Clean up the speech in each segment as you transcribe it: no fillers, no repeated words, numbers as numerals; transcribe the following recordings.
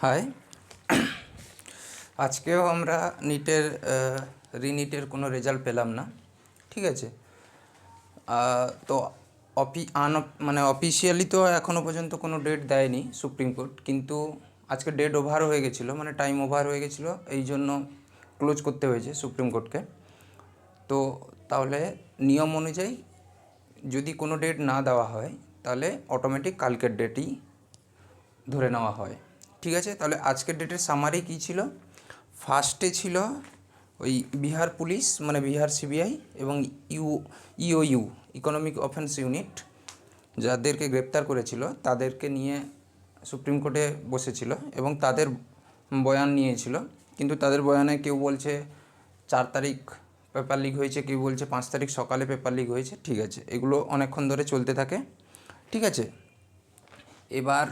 High, আজকেও আমরা নিটের রিনিটের কোনো রেজাল্ট পেলাম না। ঠিক আছে, তো মানে অফিসিয়ালি তো এখনও পর্যন্ত কোনো ডেট দেয়নি সুপ্রিম কোর্ট, কিন্তু আজকে ডেট ওভার হয়ে গেছিলো, মানে টাইম ওভার হয়ে গেছিলো, এই জন্য ক্লোজ করতে হয়েছে সুপ্রিম কোর্টকে। তো তাহলে নিয়ম অনুযায়ী যদি কোনো ডেট না দেওয়া হয় তাহলে অটোমেটিক কালকের ডেটই ধরে নেওয়া হয়। ঠিক আছে, তাহলে আজকের ডেটের সামারি কী ছিল? ফার্স্টে ছিল ওই বিহার পুলিশ, মানে বিহার সিবিআই এবং ইওইউ ইকোনমিক অফেন্স ইউনিট যাদেরকে গ্রেপ্তার করেছিল তাদেরকে নিয়ে সুপ্রিম কোর্টে বসেছিল এবং তাদের বয়ান নিয়েছিল। কিন্তু তাদের বয়ানে কেউ বলছে 4 তারিখ পেপার লিক হয়েছে, কেউ বলছে 5 তারিখ সকালে পেপার লিক হয়েছে। ঠিক আছে, এগুলো অনেকক্ষণ ধরে চলতে থাকে। ঠিক আছে, এবার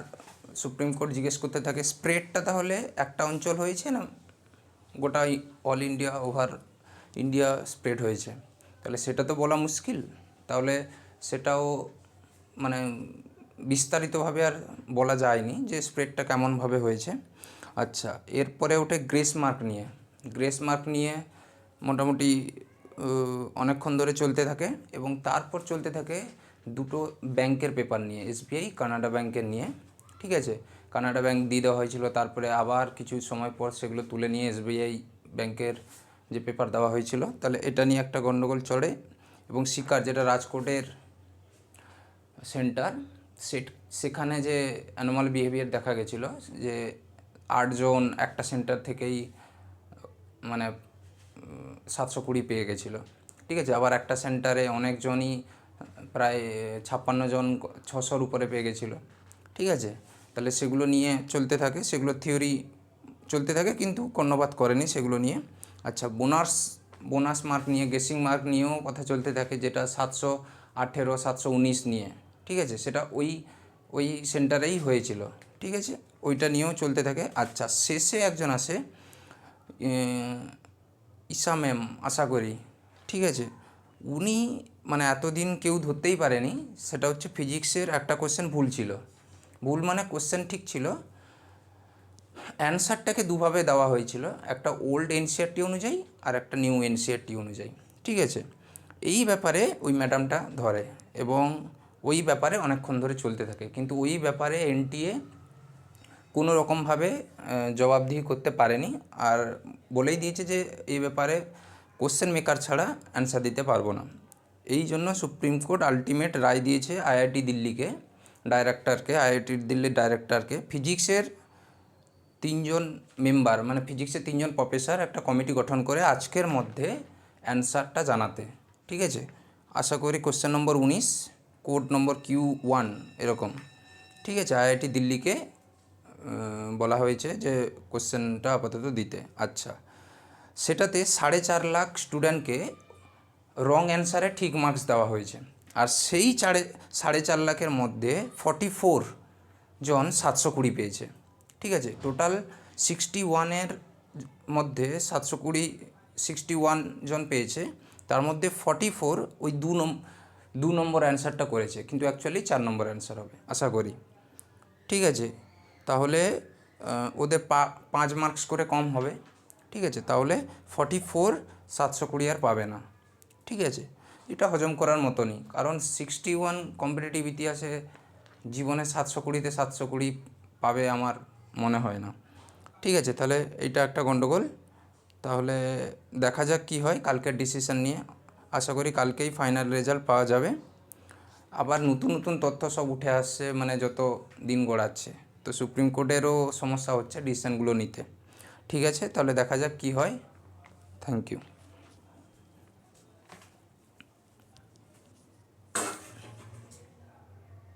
সুপ্রিম কোর্ট জিজ্ঞেস করতে থাকে স্প্রেডটা তাহলে একটা অঞ্চল হয়েছে না গোটা all India, over India spread হয়েছে? তাহলে সেটা তো বলা মুশকিল, তাহলে সেটাও মানে বিস্তারিতভাবে আর বলা যায়নি যে স্প্রেডটা কেমনভাবে হয়েছে। আচ্ছা, এরপরে ওঠে গ্রেস মার্ক নিয়ে মোটামুটি অনেকক্ষণ ধরে চলতে থাকে এবং তারপর চলতে থাকে দুটো ব্যাংকের পেপার নিয়ে, এসবিআই কানাডা ব্যাংকের নিয়ে। ঠিক আছে, কানাডা ব্যাংক দিয়ে দেওয়া হয়েছিল, তারপরে আবার কিছু সময় পর সেগুলো তুলে নিয়ে এসবিআই ব্যাংকের যে পেপার দেওয়া হয়েছিল, তাহলে এটা নিয়ে একটা গণ্ডগোল চড়ে। এবং শিকার, যেটা রাজকোটের সেন্টার, সেখানে যে অ্যানোমাল বিহেভিয়ার দেখা গেছিলো, যে 8 জন একটা সেন্টার থেকেই মানে 720 পেয়ে গেছিলো। ঠিক আছে, আবার একটা সেন্টারে অনেকজনই প্রায় 56 জন 600-র উপরে পেয়ে গেছিলো। ঠিক আছে, তাহলে সেগুলো নিয়ে চলতে থাকে, সেগুলো থিওরি চলতে থাকে কিন্তু কর্ণপাত করেনি সেগুলো নিয়ে। আচ্ছা, বোনাস মার্ক নিয়ে, গেসিং মার্ক নিয়েও কথা চলতে থাকে, যেটা 718, 719 নিয়ে। ঠিক আছে, সেটা ওই সেন্টারেই হয়েছিল। ঠিক আছে, ওইটা নিয়েও চলতে থাকে। আচ্ছা, শেষে একজন আসে, ঈশা ম্যাম, আশা করি। ঠিক আছে, উনি মানে এতদিন কেউ ধরতেই পারেনি, সেটা হচ্ছে ফিজিক্সের একটা কোশ্চেন ভুল ছিল। ভুল মানে কোশ্চেন ঠিক ছিল, অ্যান্সারটাকে দুভাবে দেওয়া হয়েছিল, একটা ওল্ড এনসিআরটি অনুযায়ী আর একটা নিউ এনসিআরটি অনুযায়ী। ঠিক আছে, এই ব্যাপারে ওই ম্যাডামটা ধরে এবং ওই ব্যাপারে অনেকক্ষণ ধরে চলতে থাকে, কিন্তু ওই ব্যাপারে এনটিএ কোনো রকমভাবে জবাবদিহি করতে পারেনি, আর বলেই দিয়েছে যে এই ব্যাপারে কোশ্চেন মেকার ছাড়া অ্যান্সার দিতে পারবো না। এই জন্য সুপ্রিম কোর্ট আলটিমেট রায় দিয়েছে আইআইটি দিল্লিকে, আইআইটি দিল্লির ডাইরেক্টরকে ফিজিক্সের 3 জন মেম্বার, মানে ফিজিক্সের 3 জন প্রফেসর একটা কমিটি গঠন করে আজকের মধ্যে অ্যান্সারটা জানাতে। ঠিক আছে, আশা করি question number 19, code number Q1 এরকম। ঠিক আছে, আইআইটি দিল্লিকে বলা হয়েছে যে কোশ্চেনটা আপাতত দিতে। আচ্ছা, সেটাতে 4.5 লাখ স্টুডেন্টকে রং অ্যান্সারে ঠিক মার্কস দেওয়া হয়েছে, আর সেই 4.5 লাখের মধ্যে 44 জন 720 পেয়েছে। ঠিক আছে, টোটাল 61-এর মধ্যে 720, 61 জন পেয়েছে, তার মধ্যে 44 ওই 2 নম্বর অ্যান্সারটা করেছে, কিন্তু অ্যাকচুয়ালি 4 নম্বর অ্যান্সার হবে আশা করি। ঠিক আছে, তাহলে ওদের 5 মার্কস করে কম হবে। ঠিক আছে, তাহলে 44 720 আর পাবে না। ঠিক আছে, এটা হজম করার মতনই, কারণ 61 কম্পিটিটিভ ইতিহাসে জীবনে 720-তে 720 পাবে আমার মনে হয় না। ঠিক আছে, তাহলে এইটা একটা গণ্ডগোল। তাহলে দেখা যাক কী হয় কালকের ডিসিশন নিয়ে। আশা করি কালকেই ফাইনাল রেজাল্ট পাওয়া যাবে। আবার নতুন নতুন তথ্য সব উঠে আসছে, মানে যত দিন গড়াচ্ছে, তো সুপ্রিম কোর্টেরও সমস্যা হচ্ছে ডিসিশনগুলো নিতে। ঠিক আছে, তাহলে দেখা যাক কী হয়। Thank you.